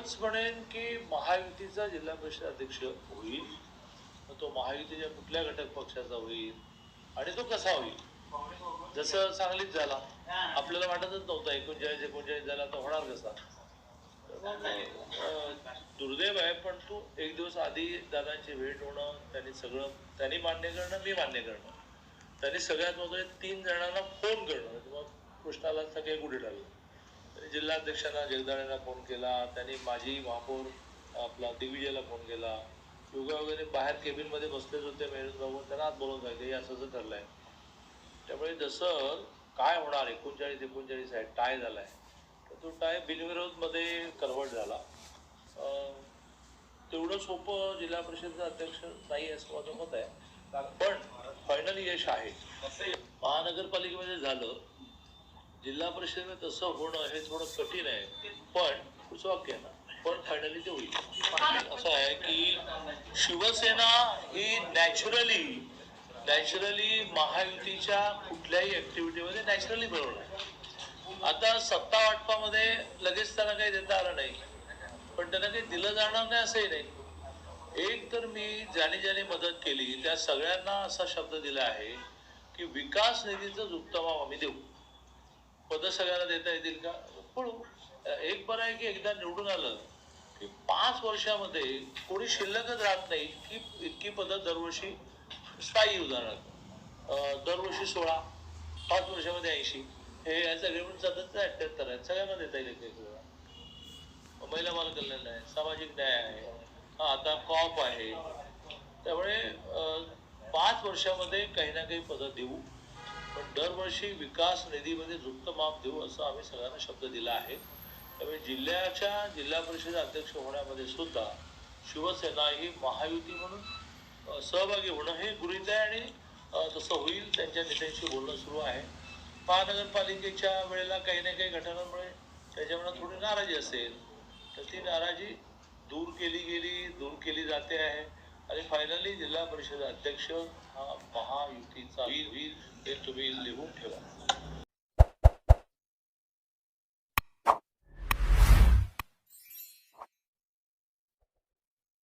एवढंच म्हणेन की महायुतीचा जिल्हा परिषद अध्यक्ष होईल. तो महायुतीच्या कुठल्या घटक पक्षाचा होईल आणि तो कसा होईल. जसं सांगलीत झाला, आपल्याला वाटतच नव्हतं 39 झाला तर होणार कसा. दुर्दैव आहे, पण तो एक दिवस आधी दादांची भेट होणं, त्यांनी मान्य करणं, मी मान्य करणं, त्यांनी सगळ्यात महत्त्वाचे 3 जणांना फोन करणं. मग कृष्णाला सगळे कुठे टाकले. त्यांनी जिल्हाध्यक्षांना जगदाळेंना फोन केला, त्यांनी माझी महापौर आपला दिग्विजयला फोन केला. योगा वगैरे बाहेर केबिनमध्ये बसलेच होते मेहरून भाऊ, त्यांना आत बोलवून सांगितले असं असं ठरलंय. त्यामुळे जसं काय होणार 39 आहे, टाय झालाय, तर तो टाय बिनविरोध मध्ये कन्व्हर्ट झाला. तेवढं सोपं जिल्हा परिषदेचा अध्यक्ष नाही असं माझं मत आहे. पण फायनली यश आहे. महानगरपालिकेमध्ये झालं, जिल्हा परिषदेमध्ये तसं होणं हे थोडं कठीण आहे, पण पुढचं वाक्य आहे ना, पण फायनली ते होईल. असं आहे की शिवसेना ही नॅचरली महायुतीच्या कुठल्याही ऍक्टिव्हिटीमध्ये नॅचरली बरोबर. आता सत्ता वाटपामध्ये लगेच त्यांना काही देता आलं नाही, पण त्यांना काही दिलं जाणार नाही असंही नाही. एक तर मी ज्याने मदत केली त्या सगळ्यांना असा शब्द दिला आहे की विकास निधीचं उत्तम आम्ही देऊ. पद सगळ्यांना देता येतील का, पळू. एक बरं आहे की एकदा निवडून आलं की 5 वर्षामध्ये कोणी शिल्लकच राहत नाही की इतकी पदं दरवर्षी स्थायी. उदाहरणार्थ दरवर्षी 16, 5 वर्षामध्ये 80, हे सगळे म्हणून 77 आहेत, सगळ्यांना देता येईल. महिला बाल कल्याण आहे, सामाजिक न्याय आहे, आता कॉप आहे. त्यामुळे 5 वर्षामध्ये काही ना काही पदं देऊ, पण दरवर्षी विकास निधीमध्ये झुकतं माप देऊ असं आम्ही सगळ्यांना शब्द दिला आहे. त्यामुळे जिल्हा परिषद अध्यक्ष होण्यामध्ये सुद्धा शिवसेना ही महायुती म्हणून सहभागी होणं हे गृहीत आहे आणि तसं होईल. त्यांच्या नेत्यांशी बोलणं सुरू आहे. महानगरपालिकेच्या वेळेला काही ना काही घटनांमुळे त्याच्या मनात थोडी नाराजी असेल, तर ती नाराजी दूर केली जाते आहे आणि फायनली जिल्हा परिषद अध्यक्ष हा महायुतीचा होईल हे तुम्ही लिहून ठेवा.